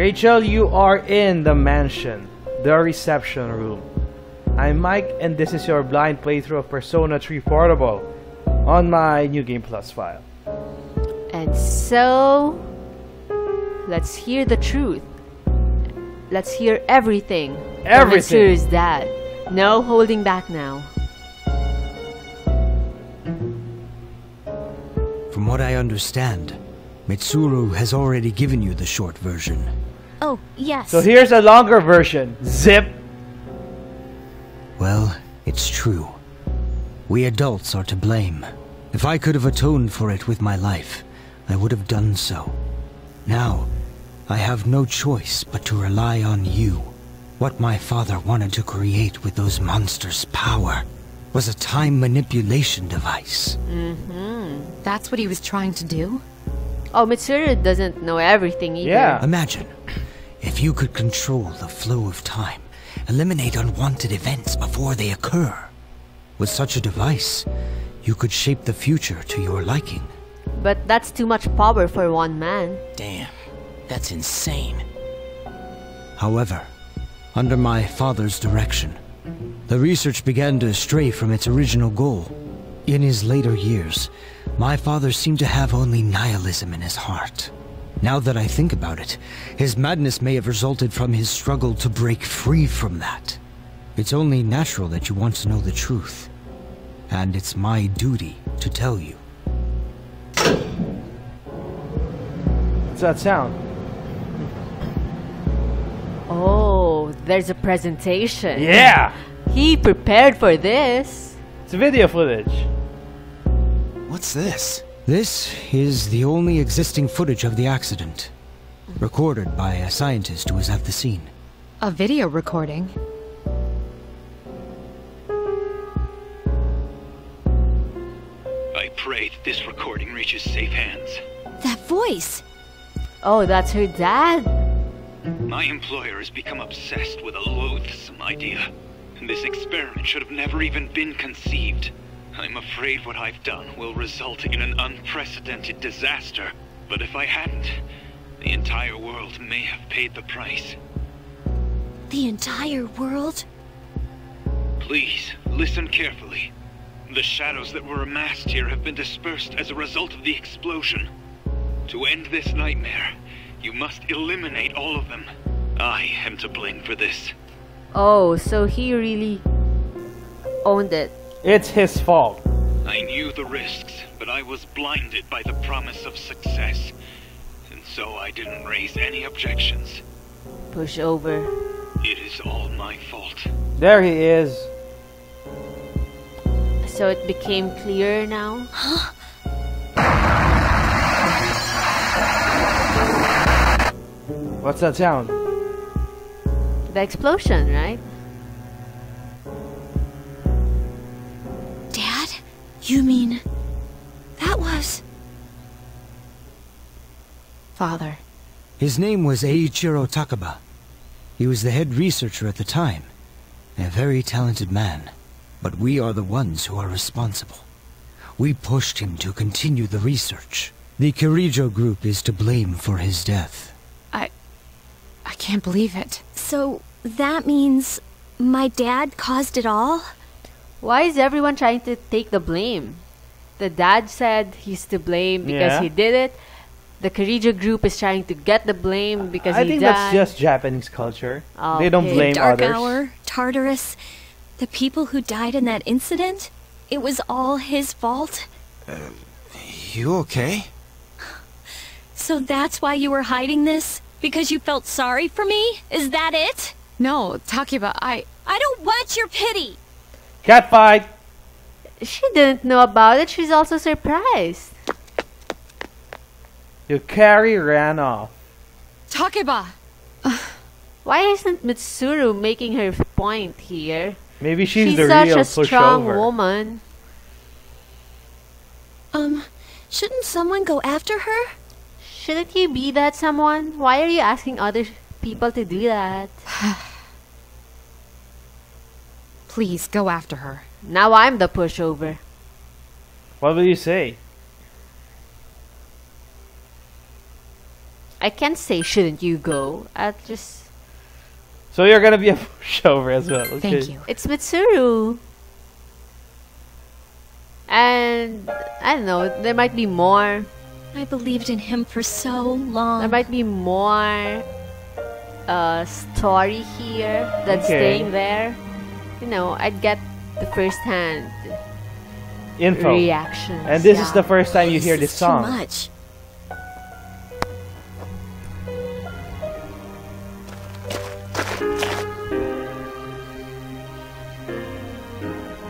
Rachel, you are in the mansion, the reception room. I'm Mike, and this is your blind playthrough of Persona 3 Portable on my New Game Plus file. And so, let's hear the truth. Let's hear everything. Everything. Mitsuru's dad. No holding back now. From what I understand, Mitsuru has already given you the short version. Oh, yes. So here's a longer version. Zip. Well, it's true. We adults are to blame. If I could have atoned for it with my life, I would have done so. Now, I have no choice but to rely on you. What my father wanted to create with those monsters' power was a time manipulation device. That's what he was trying to do? Oh, Mitsuru doesn't know everything either. Yeah. Imagine, if you could control the flow of time, eliminate unwanted events before they occur. With such a device, you could shape the future to your liking. But that's too much power for one man. Damn, that's insane. However, under my father's direction, the research began to stray from its original goal. In his later years, my father seemed to have only nihilism in his heart. Now that I think about it, his madness may have resulted from his struggle to break free from that. It's only natural that you want to know the truth, and it's my duty to tell you. What's that sound? Oh, there's a presentation. Yeah! He prepared for this. It's video footage. What's this? This is the only existing footage of the accident, recorded by a scientist who was at the scene. A video recording? I pray that this recording reaches safe hands. That voice! Oh, that's her dad? My employer has become obsessed with a loathsome idea, and this experiment should have never even been conceived. I'm afraid what I've done will result in an unprecedented disaster, but if I hadn't, the entire world may have paid the price. The entire world? Please, listen carefully. The shadows that were amassed here have been dispersed as a result of the explosion. To end this nightmare, you must eliminate all of them. I am to blame for this. Oh, so he really owned it. It's his fault. I knew the risks, but I was blinded by the promise of success. And so I didn't raise any objections. Push over. It is all my fault. There he is. So it became clearer now? What's that sound? The explosion, right? Dad? You mean... that was... Father. His name was Eiichiro Takaba. He was the head researcher at the time, and a very talented man. But we are the ones who are responsible. We pushed him to continue the research. The Kirijo group is to blame for his death. I can't believe it. So, that means... my dad caused it all? Why is everyone trying to take the blame? The dad said he's to blame because he did it. The Kirijo group is trying to get the blame because he died. I think that's just Japanese culture. Okay. They don't blame Dark others. Hour, Tartarus, the people who died in that incident? It was all his fault? You okay? So that's why you were hiding this? Because you felt sorry for me? Is that it? No, Takiba, I don't want your pity! Cat fight! She didn't know about it. She's also surprised. Yukari ran off. Takiba! Why isn't Mitsuru making her point here? Maybe she's the such real a strong pushover. woman. Shouldn't someone go after her? Shouldn't you be that someone? Why are you asking other people to do that? Please, go after her. Now I'm the pushover. What will you say? I can't say shouldn't you go. I just... So you're gonna be a pushover as well. Okay. Thank you. It's Mitsuru. And I don't know, there might be more. I believed in him for so long. There might be more story here than staying there. You know, I'd get the first-hand Info. reactions. And this is the first time you hear this Too song. much.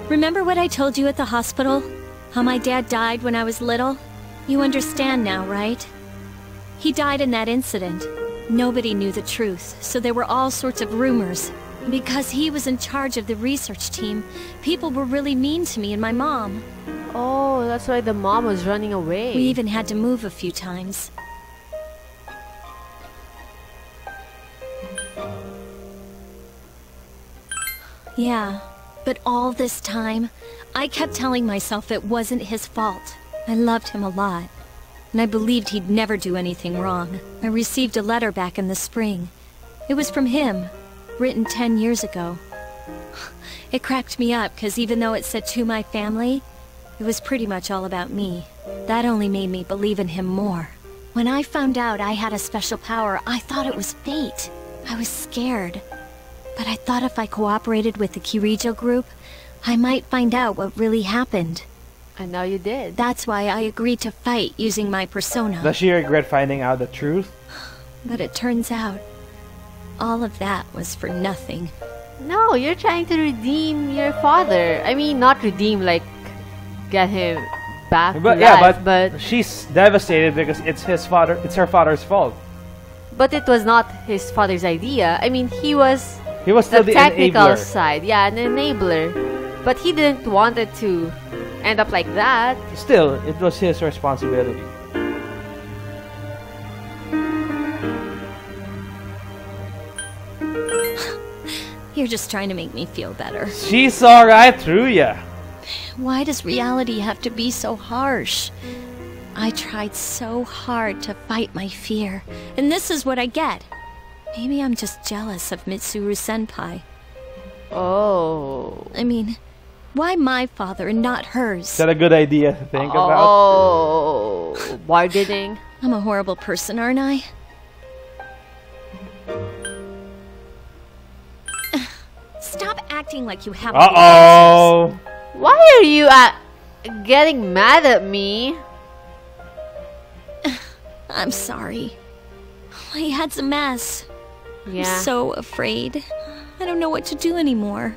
Remember what I told you at the hospital? How my dad died when I was little? You understand now, right? He died in that incident. Nobody knew the truth, so there were all sorts of rumors. Because he was in charge of the research team, people were really mean to me and my mom. Oh, that's why the mom was running away. We even had to move a few times. Yeah, but all this time, I kept telling myself it wasn't his fault. I loved him a lot, and I believed he'd never do anything wrong. I received a letter back in the spring. It was from him, written 10 years ago. It cracked me up, because even though it said to my family, it was pretty much all about me. That only made me believe in him more. When I found out I had a special power, I thought it was fate. I was scared. But I thought if I cooperated with the Kirijo group, I might find out what really happened. And now you did. That's why I agreed to fight using my persona. Does she regret finding out the truth? But it turns out, all of that was for nothing. No, you're trying to redeem your father. I mean, not redeem, like, get him back to But life, but she's devastated because it's her father's fault. But it was not his father's idea. I mean, he was still the technical enabler. side. Yeah, an enabler. But he didn't want it to end up like that. Still, it was his responsibility. You're just trying to make me feel better. She saw right through ya. Why does reality have to be so harsh? I tried so hard to fight my fear, and this is what I get. Maybe I'm just jealous of Mitsuru-senpai. Oh. I mean, why my father and not hers? Is that a good idea to think about? Oh. Bargaining. I'm a horrible person, aren't I? Stop acting like you have all the answers. Uh-oh. Why are you getting mad at me? I'm sorry. My head's a mess. Yeah. I'm so afraid. I don't know what to do anymore.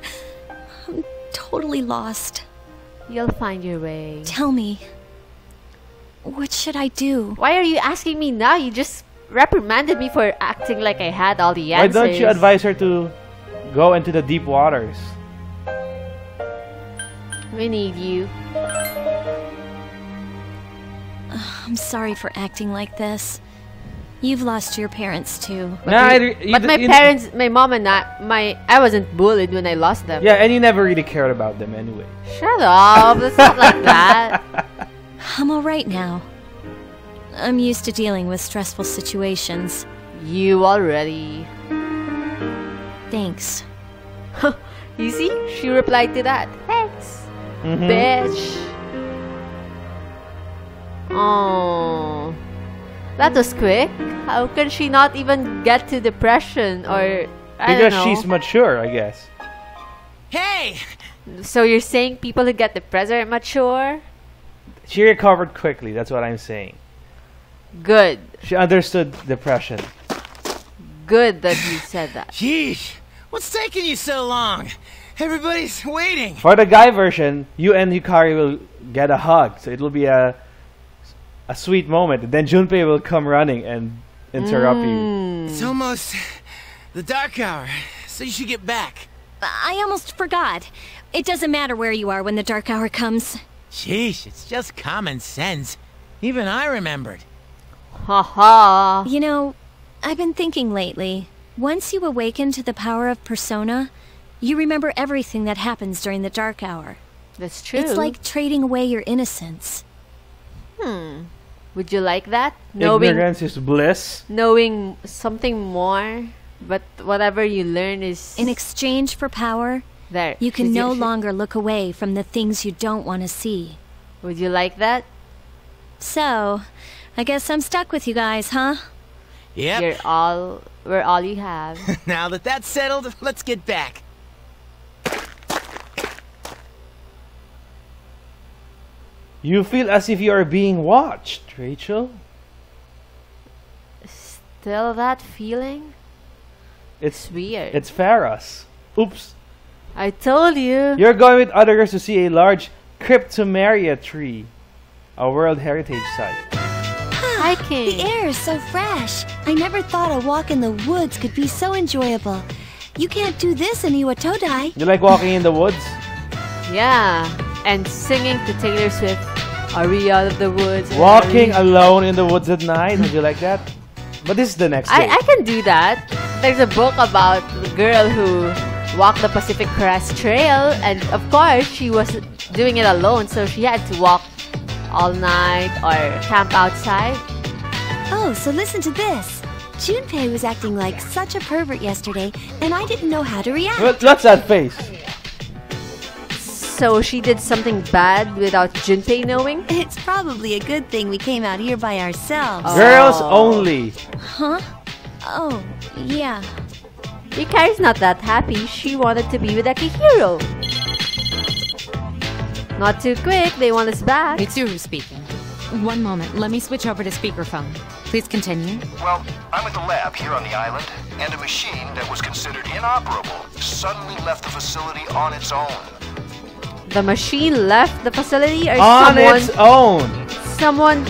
I'm totally lost. You'll find your way. Tell me, what should I do? Why are you asking me now? You just reprimanded me for acting like I had all the Why answers. don't you advise her to go into the deep waters? We need you. I'm sorry for acting like this. You've lost your parents too. But my parents, my mom and I wasn't bullied when I lost them. Yeah, and you never really cared about them anyway. Shut up. It's not like that. I'm alright now. I'm used to dealing with stressful situations. You already. Thanks. You see? She replied to that. Thanks. Bitch. Oh. That was quick. How can she not even get to depression or I don't Because know. she's mature, I guess. Hey! So you're saying people who get depressed are mature? She recovered quickly, that's what I'm saying. Good. She understood depression. Good that you said that. Jeez, what's taking you so long? Everybody's waiting. For the guy version, you and Yukari will get a hug, so it will be a sweet moment. And then Junpei will come running and interrupt you. It's almost the dark hour, so you should get back. I almost forgot. It doesn't matter where you are when the dark hour comes. Sheesh, it's just common sense. Even I remembered. Haha. You know, I've been thinking lately. Once you awaken to the power of persona, you remember everything that happens during the dark hour. That's true. It's like trading away your innocence. Would you like that? Ignorance is bliss. Knowing something more, but whatever you learn is... In exchange for power, there. you can no longer look away from the things you don't want to see. Would you like that? So, I guess I'm stuck with you guys, huh? Yep. We're all you have. Now that that's settled, let's get back. You feel as if you are being watched, Rachel. Still that feeling? It's weird. It's Pharos. Oops. I told you. You're going with other girls to see a large cryptomeria tree, a World Heritage Site. Hiking. The air is so fresh. I never thought a walk in the woods could be so enjoyable. You can't do this in Iwatodai. You like walking in the woods? Yeah. And singing to Taylor Swift, Are We Out of the Woods? Walking alone in the woods at night? Would you like that? But this is the next day. I can do that. There's a book about the girl who walked the Pacific Crest Trail, and of course she was doing it alone, so she had to walk all night or camp outside. Oh, so listen to this. Junpei was acting like such a pervert yesterday, and I didn't know how to react. What's that face? So she did something bad without Junpei knowing? It's probably a good thing we came out here by ourselves. Girls only. Huh? Oh, yeah. Hikari's not that happy. She wanted to be with Akihiro. Not too quick, they want us back. Mitsuru speaking. One moment, let me switch over to speakerphone. Please continue. Well, I'm at the lab here on the island, and a machine that was considered inoperable suddenly left the facility on its own. The machine left the facility or on its own? Someone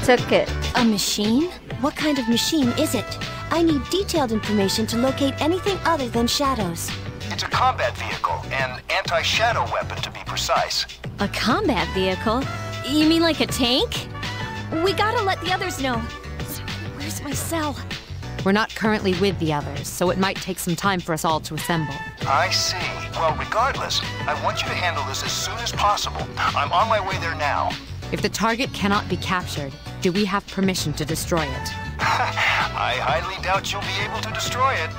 took it. A machine? What kind of machine is it? I need detailed information to locate anything other than shadows. It's a combat vehicle, an anti-shadow weapon to be precise. A combat vehicle? You mean like a tank? We gotta let the others know. Where's my cell? We're not currently with the others, so it might take some time for us all to assemble. I see. Well, regardless, I want you to handle this as soon as possible. I'm on my way there now. If the target cannot be captured, do we have permission to destroy it? I highly doubt you'll be able to destroy it.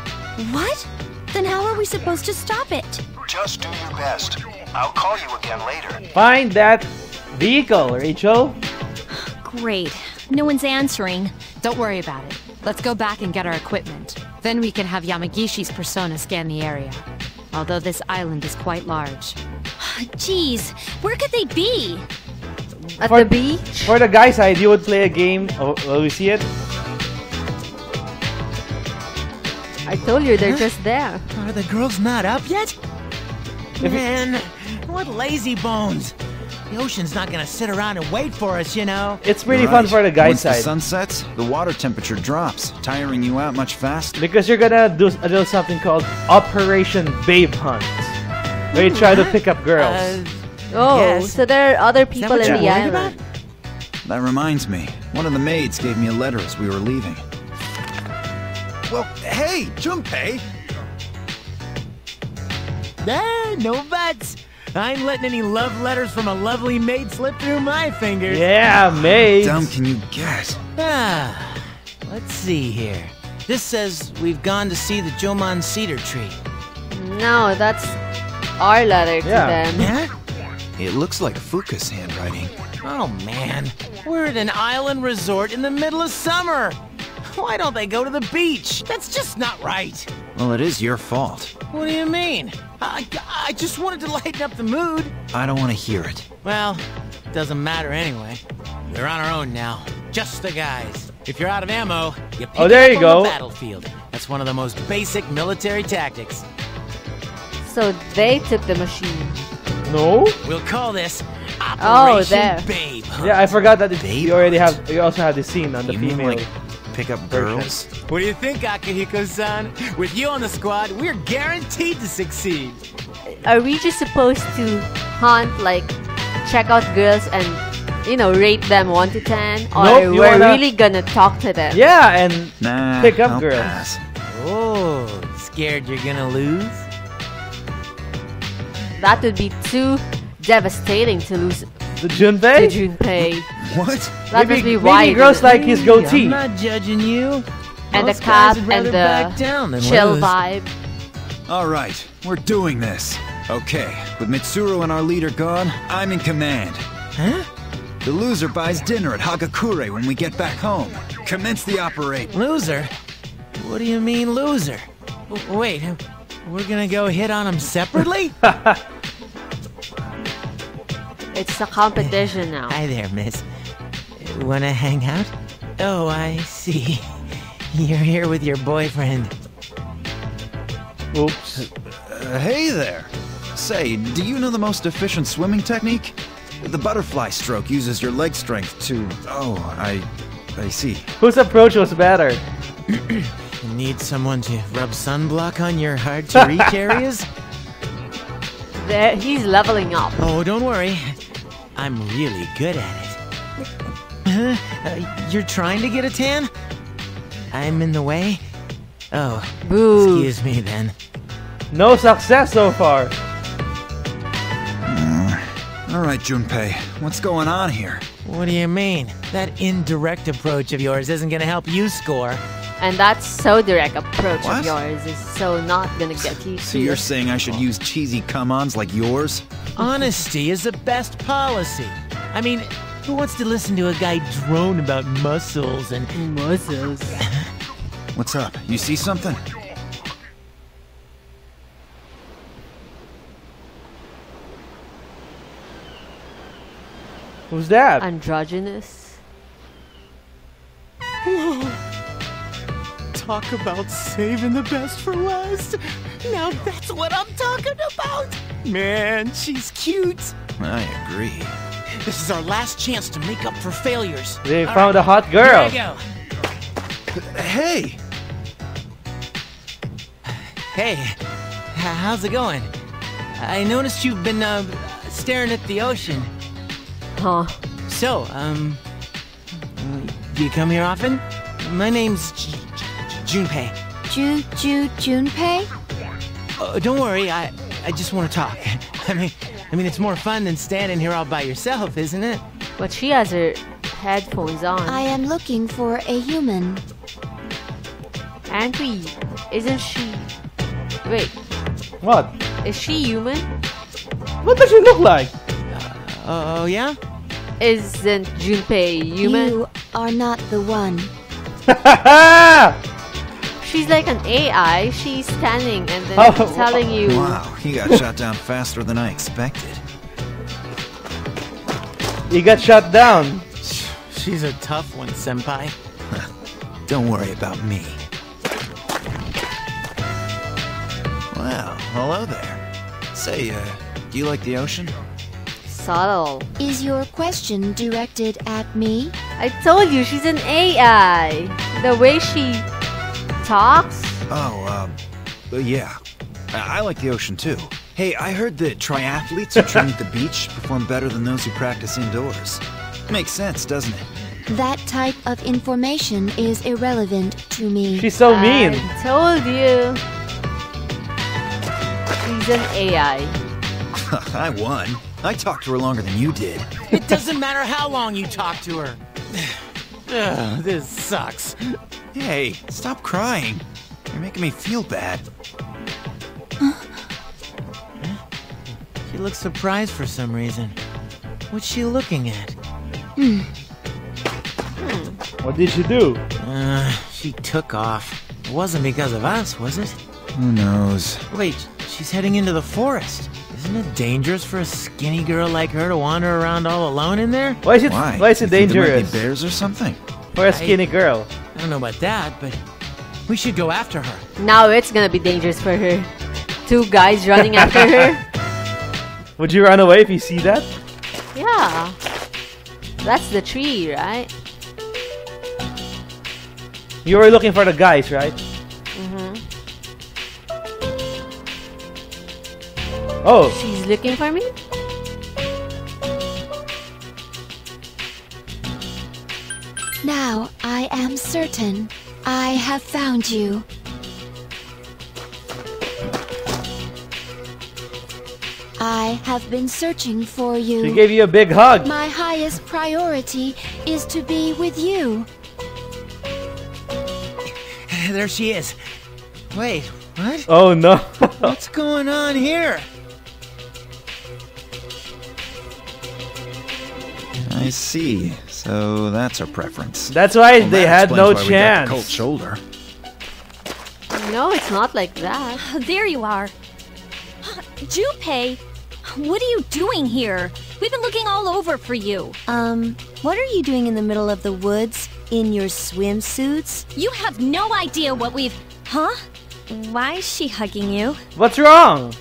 What? Then how are we supposed to stop it? Just do your best. I'll call you again later. Find that vehicle, Rachel. Great. No one's answering. Don't worry about it. Let's go back and get our equipment. Then we can have Yamagishi's persona scan the area. Although this island is quite large. Jeez, where could they be? At the beach? For the guy side, you would play a game. Oh, will we see it? I told you they're just there. Are the girls not up yet? Man, what lazy bones. The ocean's not gonna sit around and wait for us, you know. It's pretty fun for the guy Once side. the sun sets, the water temperature drops, tiring you out much faster. Because you're gonna do a little something called Operation Babe Hunt, where you try to pick up girls. Yes. So there are other people in the island. That reminds me, one of the maids gave me a letter as we were leaving. Well, hey, Junpei! No buts. I ain't letting any love letters from a lovely maid slip through my fingers. Yeah, maids. How dumb can you get? Let's see here. This says we've gone to see the Jomon cedar tree. No, that's our letter to them. Yeah? It looks like Fuka's handwriting. Oh man, we're at an island resort in the middle of summer. Why don't they go to the beach? That's just not right. Well, it is your fault. What do you mean? I just wanted to lighten up the mood. I don't want to hear it. Well, doesn't matter anyway. We're on our own now. Just the guys. If you're out of ammo, you pick there it you up go. on the battlefield. That's one of the most basic military tactics. So they took the machine. No? We'll call this Operation there. Babe Hunt. Yeah, I forgot that you also have this scene on the You mean female. like pick up girls? What do you think, Akihiko-san? With you on the squad, we're guaranteed to succeed. Are we just supposed to hunt, like, check out girls and, you know, rate them 1 to 10? Or Nope, you we're wanna- really gonna talk to them? Yeah, and Nah, pick up I'll girls. pass. Oh, scared you're gonna lose? That would be too devastating to lose The Junpei? To Junpei. What? That must be why. Maybe girls like his goatee. I'm not judging you. And Most the cap guys would and rather the back down than chill lose. vibe. All right, we're doing this. Okay, with Mitsuru and our leader gone, I'm in command. Huh? The loser buys dinner at Hagakure when we get back home. Commence the operation. Loser? What do you mean, loser? Wait, we're gonna go hit on him separately? It's a competition now. Hi there, miss. Wanna hang out? Oh, I see. You're here with your boyfriend. Oops. Hey there. Say, do you know the most efficient swimming technique? The butterfly stroke uses your leg strength to... Oh, I see. Whose approach was better? You need someone to rub sunblock on your hard-to-reach areas? There, he's leveling up. Oh, don't worry. I'm really good at it. You're trying to get a tan? I'm in the way? Oh, Boo. excuse me then. No success so far. All right, Junpei, what's going on here? What do you mean? That indirect approach of yours isn't gonna help you score. And that so direct approach What? of yours is so not gonna get you So to you're the- saying I should use cheesy come-ons like yours? Honesty is the best policy. I mean, who wants to listen to a guy drone about muscles and... muscles. What's up? You see something? Who's that? Androgynous. Talk about saving the best for last. Now that's what I'm talking about. Man, she's cute. I agree. This is our last chance to make up for failures. They All found right, a hot girl. Here I go. Hey! Hey, how's it going? I noticed you've been staring at the ocean. Huh. So, do you come here often? My name's Junpei. Junpei? Don't worry, I just want to talk. I mean, it's more fun than standing here all by yourself, isn't it? But she has her headphones on. I am looking for a human. Aren't we? Isn't she? Wait, What? is she human? What does she look like? Oh yeah? Isn't Junpei human? You are not the one. She's like an AI. She's standing and then Oh, telling you. Wow, he got shot down faster than I expected. He got shut down. She's a tough one, senpai. Don't worry about me. Well, hello there. Say, do you like the ocean? Subtle. Is your question directed at me? I told you she's an AI. The way she talks. Oh, yeah. I like the ocean too. Hey, I heard that triathletes who train at the beach perform better than those who practice indoors. Makes sense, doesn't it? That type of information is irrelevant to me. She's so mean. I told you. She's an AI. I won. I talked to her longer than you did. It doesn't matter how long you talk to her. Ugh, this sucks. Hey, stop crying. You're making me feel bad. She looks surprised for some reason. What's she looking at? What did she do? She took off. It wasn't because of us, was it? Who knows? Wait, she's heading into the forest. Isn't it dangerous for a skinny girl like her to wander around all alone in there? Why is it? Why? Why is it You think there might be dangerous bears or something? for a skinny girl? I don't know about that, but we should go after her. Now it's gonna be dangerous for her. Two guys running after her. Would you run away if you see that? Yeah. That's the tree, right? You were looking for the guys, right? Oh, She's looking for me? Now I am certain I have found you. I have been searching for you. She gave you a big hug. My highest priority is to be with you. There she is. Wait, what? Oh no. What's going on here? I see. So that's her preference. That's why Well, they that had no explains why we got the chance. cold shoulder. No, it's not like that. There you are. Junpei, what are you doing here? We've been looking all over for you. What are you doing in the middle of the woods in your swimsuits? You have no idea what we've... Huh? Why is she hugging you? What's wrong?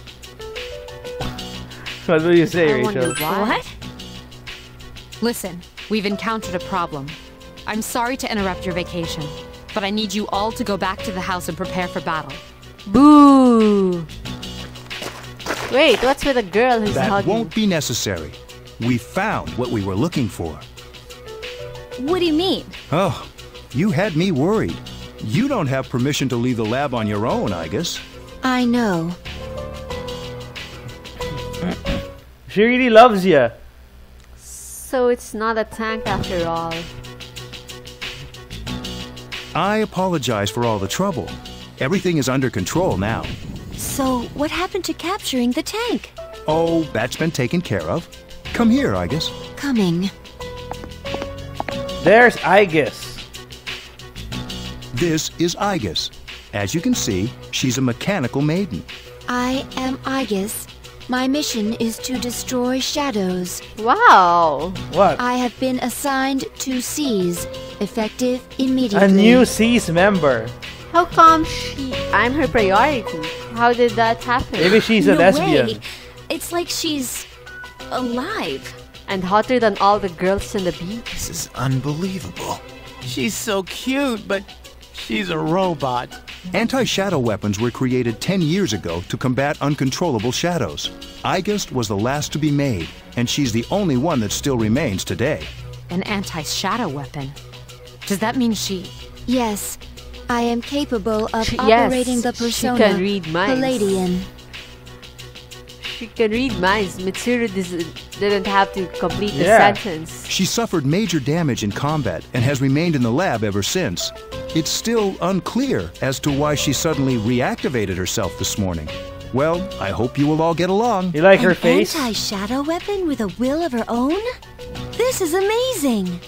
What do you say, I wonder Rachel? why. What? Listen, we've encountered a problem. I'm sorry to interrupt your vacation, but I need you all to go back to the house and prepare for battle. Boo! Wait, what's with a girl who's That hugging? won't be necessary. We found what we were looking for. What do you mean? Oh, you had me worried. You don't have permission to leave the lab on your own, I guess. I know. She really loves you. So it's not a tank after all. I apologize for all the trouble. Everything is under control now. So, what happened to capturing the tank? Oh, that's been taken care of. Come here, I guess. Coming. There's Aegis. This is Aegis. As you can see, she's a mechanical maiden. I am Aegis. My mission is to destroy shadows. Wow! What? I have been assigned to Seize, effective immediately. A new C's member. How come I'm her priority? How did that happen? Maybe she's a No lesbian. way. It's like she's... alive. And hotter than all the girls on the beach. This is unbelievable. She's so cute, but she's a robot. Anti-shadow weapons were created 10 years ago to combat uncontrollable shadows. Aegis was the last to be made, and she's the only one that still remains today. An anti-shadow weapon. Does that mean she... Yes, I am capable of Yes, operating the she persona can read minds. Palladian. She can read minds. Mitsuru didn't have to complete the Yeah. sentence. She suffered major damage in combat and has remained in the lab ever since. It's still unclear as to why she suddenly reactivated herself this morning. Well, I hope you will all get along. You like her An face? anti-shadow weapon with a will of her own? This is amazing!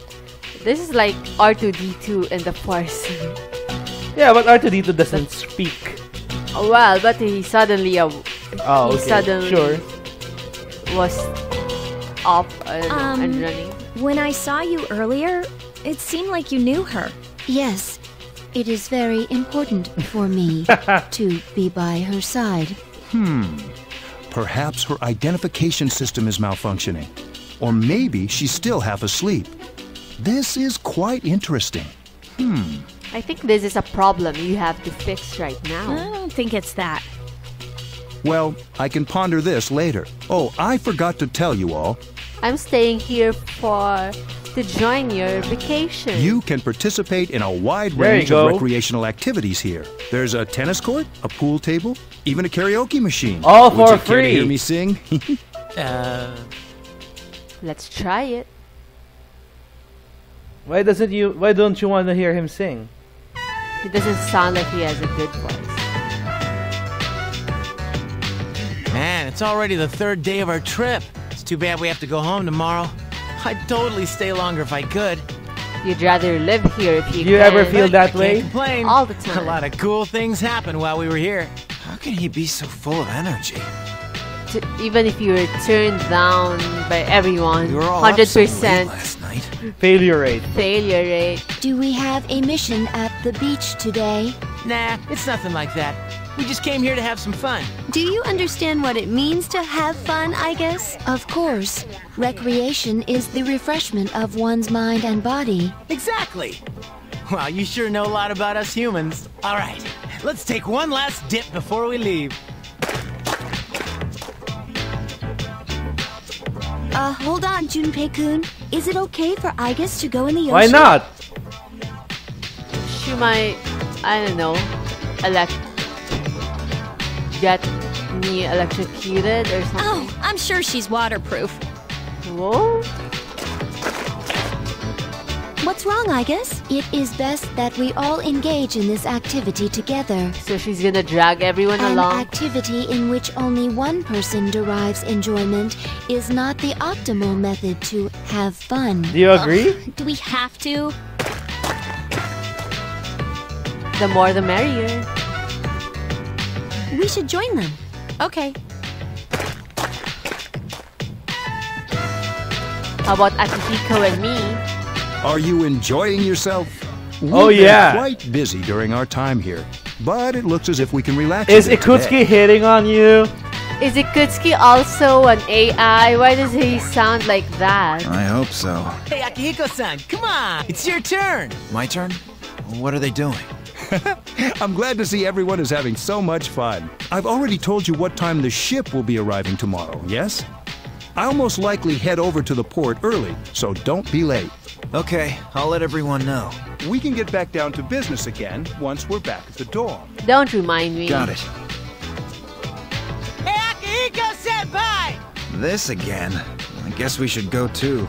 This is like R2-D2 in the Force. Yeah, but R2-D2 doesn't speak. Well, but he suddenly Oh, he okay. suddenly Sure. was up and running. When I saw you earlier, it seemed like you knew her. Yes, it is very important for me to be by her side. Perhaps her identification system is malfunctioning. Or maybe she's still half asleep. This is quite interesting. I think this is a problem you have to fix right I now. don't think it's that. Well, I can ponder this later. Oh, I forgot to tell you all. I'm staying here to join your vacation. You can participate in a wide There you range of go. recreational activities here. There's a tennis court, a pool table, even a karaoke machine. All Would for you care to hear free. me sing? Let's try it. Why don't you want to hear him sing? It doesn't sound like he has a good voice. Man, it's already the third day of our trip. It's too bad we have to go home tomorrow. I'd totally stay longer if I could. You'd rather live here if you Do you can. ever feel that Can't way? complain. All the time. A lot of cool things happened while we were here. How can he be so full of energy? Even if you were turned down by everyone, We were all up so late 100% last night. Failure rate. failure rate. Do we have a mission at the beach today? Nah, it's nothing like that. We just came here to have some fun. Do you understand what it means to have fun, I guess? Of course. Recreation is the refreshment of one's mind and body. Exactly. Wow, you sure know a lot about us humans. All right, let's take one last dip before we leave. Hold on, Junpei-kun. Is it okay for Aegis to go in the ocean? Why not? She might, I don't know, get me electrocuted or something. Oh, I'm sure she's waterproof. Whoa. What's wrong, I guess? It is best that we all engage in this activity together. So she's gonna drag everyone An along. activity in which only one person derives enjoyment is not the optimal method to have fun. Do you agree? Do we have to? The more the merrier. We should join them. Okay. How about Akihiko and me? Are you enjoying yourself? Oh, We've yeah. been quite busy during our time here, but it looks as if we can relax. Is a bit Ikutsuki today. hitting on you? Is Ikutsuki also an AI? Why does he sound like that? I hope so. Hey, Akihiko-san, come on! It's your turn! My turn? What are they doing? I'm glad to see everyone is having so much fun. I've already told you what time the ship will be arriving tomorrow, yes? I'll most likely head over to the port early, so don't be late. Okay, I'll let everyone know. We can get back down to business again once we're back at the dorm. Don't remind me. Got it. Hey, Akihiko-senpai! This again? I guess we should go too.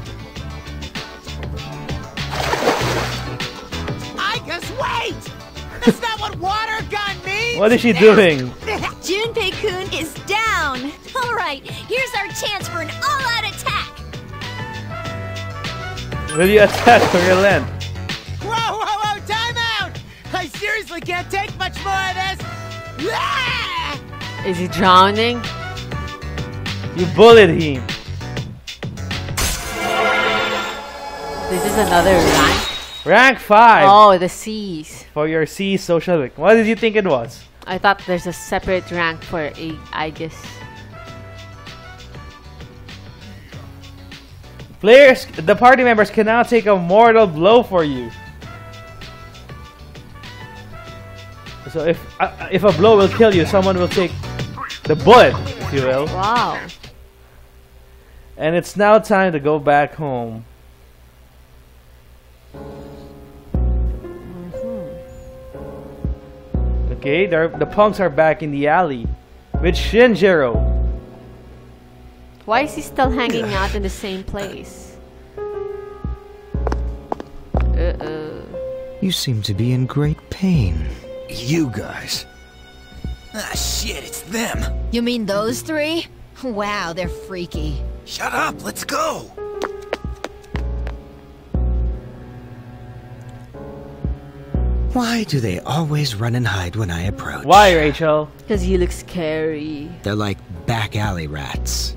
I just wait! That's not what water gun means! What is she doing? Junpei-kun is down. All right, here's our chance for an all-out attack. Will you attack or relent? Whoa, whoa, whoa, time out! I seriously can't take much more of this! Ah! Is he drowning? You bullied him. This is another rank. Rank 5 Oh, the C's. for your C social week. What did you think it was? I thought there's a separate rank for A, I guess. Players, the party members can now take a mortal blow for you. So if a blow will kill you, someone will take the bullet, if you will. Wow. And it's now time to go back home. Okay, the punks are back in the alley with Shinjiro. Why is he still hanging out in the same place? Uh-oh. You seem to be in great pain. You guys. Ah, shit, it's them. You mean those three? Wow, they're freaky. Shut up, let's go. Why do they always run and hide when I approach? Why, Rachel? Because you look scary. They're like back alley rats.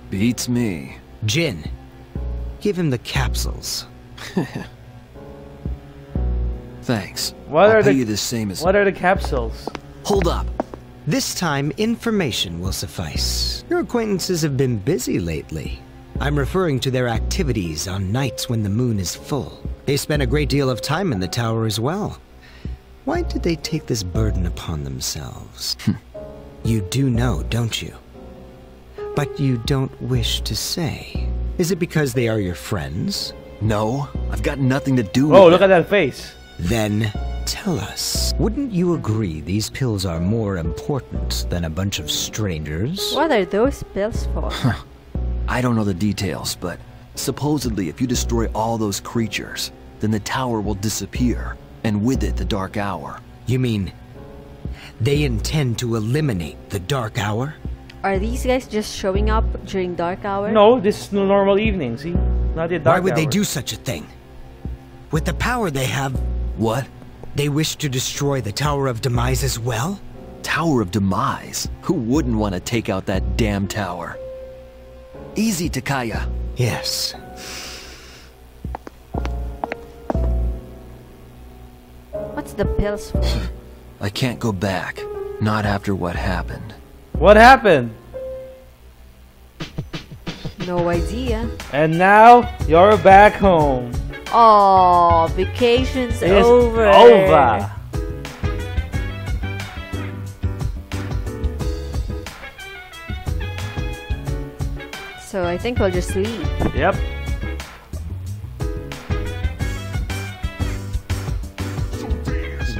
Beats me. Jin, give him the capsules. Thanks. What I'll are pay the you the same as... What are the capsules? Hold up. This time, information will suffice. Your acquaintances have been busy lately. I'm referring to their activities on nights when the moon is full. They spend a great deal of time in the tower as well. Why did they take this burden upon themselves? You do know, don't you? But you don't wish to say. Is it because they are your friends? No, I've got nothing to do with Oh, look at that face. Then tell us, wouldn't you agree these pills are more important than a bunch of strangers? What are those pills for? I don't know the details, but supposedly if you destroy all those creatures, then the tower will disappear, and with it the Dark Hour. You mean they intend to eliminate the Dark Hour? Are these guys just showing up during dark hour? No, this is no normal evening, see? Not the dark Why would they hour. do such a thing? With the power they have, What? they wish to destroy the Tower of Demise as well? Tower of Demise? Who wouldn't want to take out that damn tower? Easy, Takaya. Yes. What's the pills for? I can't go back. Not after what happened. What happened? No idea. And now you're back home. Oh, vacation's It's over. over. So I think we'll just leave. Yep.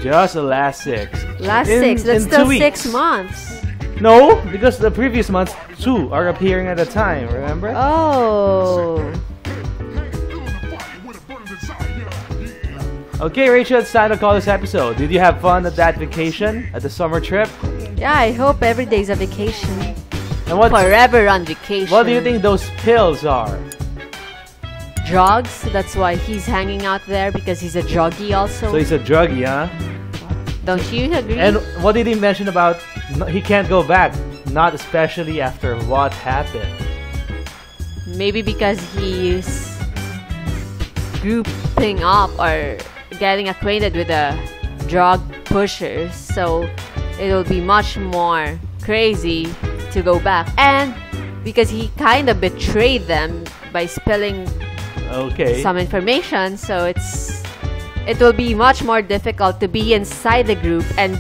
Just the last 6. Last In- 6. That's in still 2 6 weeks. months. No, because the previous months, 2 are appearing at a time, remember? Oh. Okay, Rachel, it's time to call this episode. Did you have fun at that vacation? At the summer trip? Yeah, I hope every day's a vacation. And what? Forever on vacation. What do you think those pills are? Drugs. That's why he's hanging out there, because he's a druggie also. So he's a druggie, huh? Don't you agree? And what did he mention about he can't go back? Not especially after what happened. Maybe because he's grouping up or getting acquainted with the drug pushers, so it'll be much more crazy to go back. And because he kind of betrayed them by spilling some information, so it will be much more difficult to be inside the group and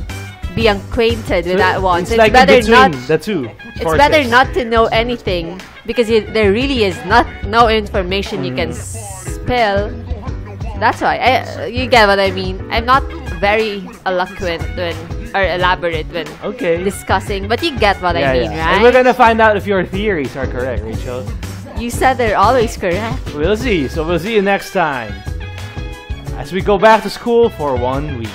be acquainted with that one. It's So like it's better not. the two. It's better not to know anything, because there really is no information you can spill. That's why you get what I mean. I'm not very eloquent or elaborate when discussing, but you get what I mean, right? And we're gonna find out if your theories are correct, Rachel. You said they're always correct. We'll see. So we'll see you next time as we go back to school for 1 week.